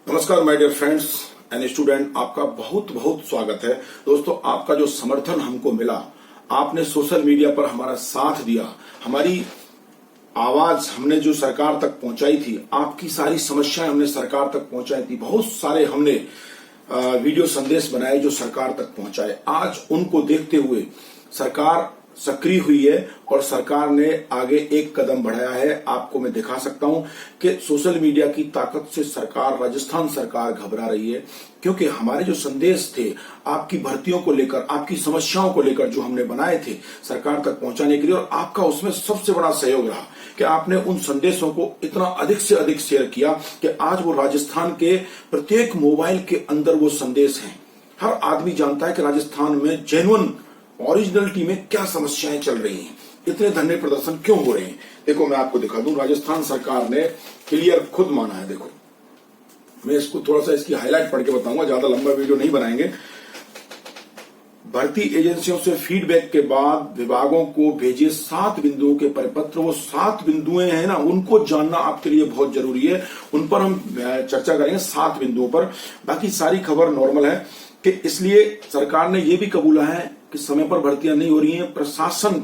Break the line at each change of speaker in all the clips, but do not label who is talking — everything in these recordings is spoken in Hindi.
नमस्कार my dear friends and student, आपका बहुत बहुत स्वागत है। दोस्तों, आपका जो समर्थन हमको मिला, आपने सोशल मीडिया पर हमारा साथ दिया, हमारी आवाज हमने जो सरकार तक पहुंचाई थी, आपकी सारी समस्याएं हमने सरकार तक पहुंचाई थी, बहुत सारे हमने वीडियो संदेश बनाए जो सरकार तक पहुंचाए। आज उनको देखते हुए सरकार सक्रिय हुई है और सरकार ने आगे एक कदम बढ़ाया है। आपको मैं दिखा सकता हूं कि सोशल मीडिया की ताकत से सरकार, राजस्थान सरकार घबरा रही है, क्योंकि हमारे जो संदेश थे आपकी भर्तियों को लेकर, आपकी समस्याओं को लेकर जो हमने बनाए थे सरकार तक पहुंचाने के लिए, और आपका उसमें सबसे बड़ा सहयोग रहा कि आपने उन संदेशों को इतना अधिक से अधिक शेयर किया कि आज वो राजस्थान के प्रत्येक मोबाइल के अंदर वो संदेश हैं। हर आदमी जानता है कि राजस्थान में जेन्युइन ओरिजिनलिटी में क्या समस्याएं चल रही हैं, इतने धरने प्रदर्शन क्यों हो रहे हैं। देखो, मैं आपको दिखा दूं, राजस्थान सरकार ने क्लियर खुद माना है। देखो, मैं इसको थोड़ा सा इसकी हाईलाइट पढ़ के बताऊंगा, ज्यादा लंबा वीडियो नहीं बनाएंगे। भर्ती एजेंसियों से फीडबैक के बाद विभागों को भेजे 7 बिंदुओं के परिपत्र। वो 7 बिंदुएं हैं ना, उनको जानना आपके लिए बहुत जरूरी है। उन पर हम चर्चा करेंगे 7 बिंदुओं पर। बाकी सारी खबर नॉर्मल है कि इसलिए सरकार ने यह भी कबूला है कि समय पर भर्तियां नहीं हो रही हैं, प्रशासन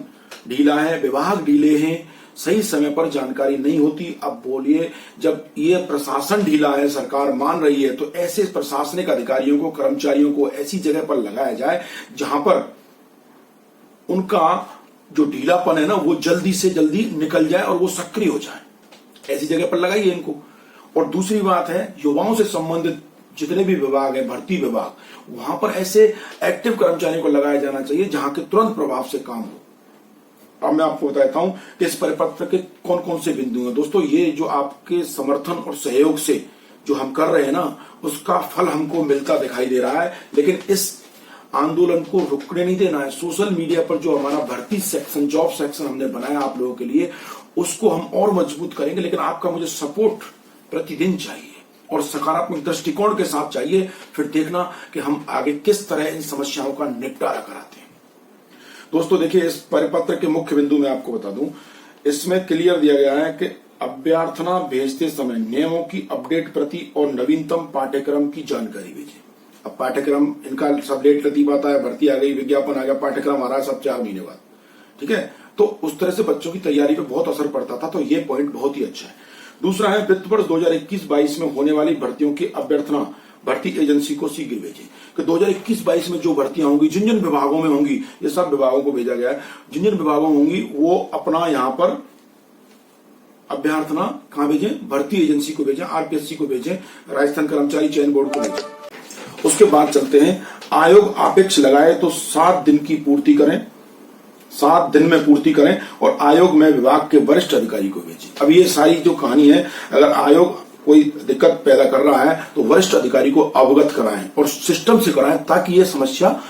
ढीला है, विभाग ढीले हैं, सही समय पर जानकारी नहीं होती। अब बोलिए, जब ये प्रशासन ढीला है, सरकार मान रही है, तो ऐसे प्रशासनिक अधिकारियों को, कर्मचारियों को ऐसी जगह पर लगाया जाए जहां पर उनका जो ढीलापन है ना, वो जल्दी से जल्दी निकल जाए और वो सक्रिय हो जाए। ऐसी जगह पर लगाइए इनको। और दूसरी बात है, युवाओं से संबंधित जितने भी विभाग है, भर्ती विभाग, वहां पर ऐसे एक्टिव कर्मचारियों को लगाया जाना चाहिए जहां के तुरंत प्रभाव से काम हो। अब मैं आपको बताता हूं कि इस परिपत्र के कौन कौन से बिंदु हैं। दोस्तों, ये जो आपके समर्थन और सहयोग से जो हम कर रहे हैं ना, उसका फल हमको मिलता दिखाई दे रहा है। लेकिन इस आंदोलन को रुकने नहीं देना है। सोशल मीडिया पर जो हमारा भर्ती सेक्शन, जॉब सेक्शन हमने बनाया आप लोगों के लिए, उसको हम और मजबूत करेंगे। लेकिन आपका मुझे सपोर्ट प्रतिदिन चाहिए और सकारात्मक दृष्टिकोण के साथ चाहिए। फिर देखना कि हम आगे किस तरह इन समस्याओं का निपटारा कराते हैं। दोस्तों देखिए, इस परिपत्र के मुख्य बिंदु मैं आपको बता दूं, इसमें क्लियर दिया गया है कि अभ्यर्थना भेजते समय नियमों की अपडेट प्रति और नवीनतम पाठ्यक्रम की जानकारी भेजें। अब पाठ्यक्रम इनका सब लेट लतीफ आता है, भर्ती आ गई, विज्ञापन आ गया, पाठ्यक्रम आ रहा है सब 4 महीने बाद, ठीक है। तो उस तरह से बच्चों की तैयारी पर बहुत असर पड़ता था। तो ये पॉइंट बहुत ही अच्छा है। दूसरा है, वित्त वर्ष 2021-22 में होने वाली भर्तियों की अभ्यर्थना भर्ती एजेंसी को शीघ्र भेजें। कि 2021-22 में जो भर्तियां होंगी, जिन जिन विभागों में होंगी, ये सब विभागों को भेजा गया है, जिन जिन विभागों में होंगी वो अपना यहां पर अभ्यर्थना कहां भेजें, भर्ती एजेंसी को भेजें, आरपीएससी को भेजें, राजस्थान कर्मचारी चयन बोर्ड को भेजें। उसके बाद चलते हैं, आयोग अपेक्ष लगाए तो 7 दिन की पूर्ति करें, 7 दिन में पूर्ति करें और आयोग में विभाग के वरिष्ठ अधिकारी को भेजें। अब ये सारी जो कहानी है, अगर आयोग कोई दिक्कत पैदा कर रहा है तो वरिष्ठ अधिकारी को अवगत कराएं और सिस्टम से कराएं, ताकि ये समस्या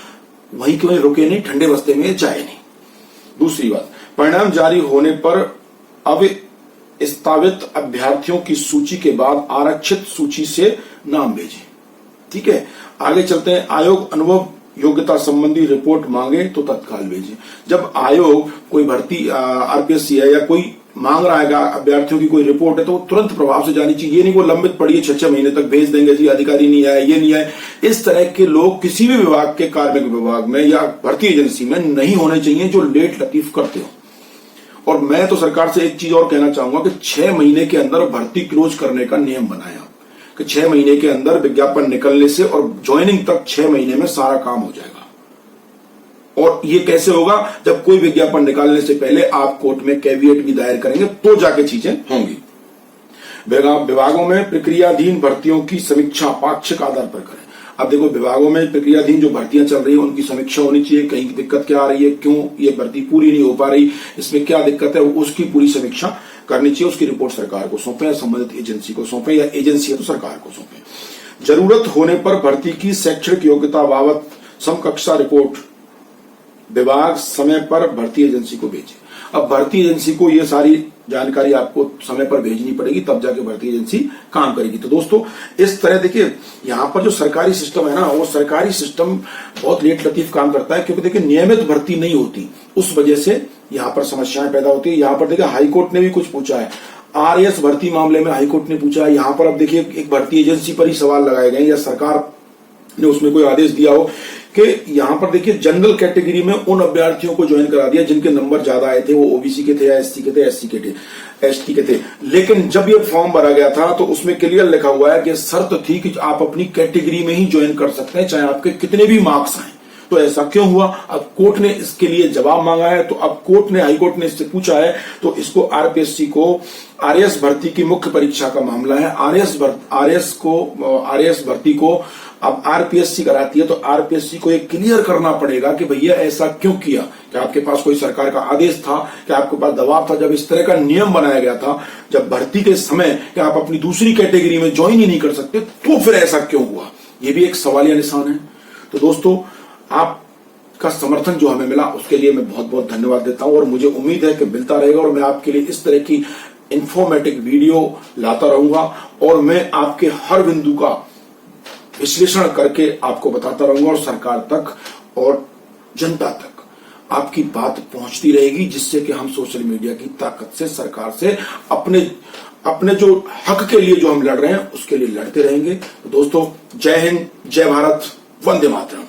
वहीं के वहीं रुके नहीं, ठंडे बस्ते में जाए नहीं। दूसरी बात, परिणाम जारी होने पर अब प्रस्तावित अभ्यर्थियों की सूची के बाद आरक्षित सूची से नाम भेजें, ठीक है। आगे चलते हैं, आयोग अनुभव योग्यता संबंधी रिपोर्ट मांगे तो तत्काल भेजें। जब आयोग कोई भर्ती आरपीएससी है या कोई मांग रहा है अभ्यर्थियों की कोई रिपोर्ट है, तो वो तुरंत प्रभाव से जानी चाहिए। ये नहीं वो लंबित पड़ी है, 6-6 महीने तक भेज देंगे जी, अधिकारी नहीं आए, ये नहीं आए। इस तरह के लोग किसी भी विभाग के, कार्मिक विभाग में या भर्ती एजेंसी में नहीं होने चाहिए जो लेट लतीफ करते हो। और मैं तो सरकार से एक चीज और कहना चाहूंगा कि 6 महीने के अंदर भर्ती क्लोज करने का नियम बनाया कि 6 महीने के अंदर विज्ञापन निकलने से और ज्वाइनिंग तक 6 महीने में सारा काम हो जाएगा। और ये कैसे होगा, जब कोई विज्ञापन निकालने से पहले आप कोर्ट में कैविएट भी दायर करेंगे, तो जाके चीजें होंगी। विभागों में प्रक्रियाधीन भर्तियों की समीक्षा पाक्षिक आधार पर करें। अब देखो, विभागों में प्रक्रियाधीन जो भर्तियां चल रही है उनकी समीक्षा होनी चाहिए। कहीं दिक्कत क्या आ रही है, क्यों ये भर्ती पूरी नहीं हो पा रही, इसमें क्या दिक्कत है, उसकी पूरी समीक्षा करनी चाहिए। उसकी रिपोर्ट सरकार को सौंपे या संबंधित एजेंसी को सौंपे, या एजेंसी है तो सरकार को सौंपे। जरूरत होने पर भर्ती की शैक्षणिक योग्यता बाबत समकक्षा रिपोर्ट विभाग समय पर भर्ती एजेंसी को भेजे। अब भर्ती एजेंसी को ये सारी जानकारी आपको समय पर भेजनी पड़ेगी, तब जाके भर्ती एजेंसी काम करेगी। तो दोस्तों, इस तरह देखिए, यहाँ पर जो सरकारी सिस्टम है ना, वो सरकारी सिस्टम बहुत लेट लतीफ काम करता है, क्योंकि देखिए नियमित भर्ती नहीं होती, उस वजह से यहाँ पर समस्याएं पैदा होती है। यहाँ पर देखिए हाईकोर्ट ने भी कुछ पूछा है, आरएएस भर्ती मामले में हाईकोर्ट ने पूछा है। यहाँ पर अब देखिए एक भर्ती एजेंसी पर ही सवाल लगाए गए या सरकार ने उसमें कोई आदेश दिया हो कि यहाँ पर देखिए जनरल कैटेगरी में उन अभ्यर्थियों को ज्वाइन करा दिया जिनके नंबर ज्यादा आए थे, वो ओबीसी के थे या एससी के थे, एससी के थे, एसटी के थे। लेकिन जब ये फॉर्म भरा गया था तो उसमें क्लियर लिखा हुआ है कि शर्त थी कि आप अपनी कैटेगरी में ही ज्वाइन कर सकते हैं, चाहे आपके कितने भी मार्क्स आए। तो ऐसा क्यों हुआ? अब कोर्ट ने इसके लिए जवाब मांगा है। तो अब हाईकोर्ट ने इससे पूछा है, तो इसको आरपीएससी को आरएएस भर्ती की मुख्य परीक्षा का मामला है। आरएएस भर्ती को अब आरपीएससी कराती है, तो आरपीएससी को ये क्लियर करना पड़ेगा कि भैया ऐसा क्यों किया, कि आपके पास कोई सरकार का आदेश था, कि आपके पास दबाव था, जब इस तरह का नियम बनाया गया था, जब भर्ती के समय कि आप अपनी दूसरी कैटेगरी में ज्वाइन ही नहीं कर सकते, तो फिर ऐसा क्यों हुआ? ये भी एक सवालिया निशान है। तो दोस्तों, आपका समर्थन जो हमें मिला उसके लिए मैं बहुत बहुत धन्यवाद देता हूं और मुझे उम्मीद है कि मिलता रहेगा और मैं आपके लिए इस तरह की इंफॉर्मेटिव वीडियो लाता रहूंगा और मैं आपके हर बिंदु का विश्लेषण करके आपको बताता रहूंगा और सरकार तक और जनता तक आपकी बात पहुंचती रहेगी, जिससे कि हम सोशल मीडिया की ताकत से सरकार से अपने जो हक के लिए जो हम लड़ रहे हैं उसके लिए लड़ते रहेंगे। तो दोस्तों, जय हिंद, जय भारत, वंदे मातरम।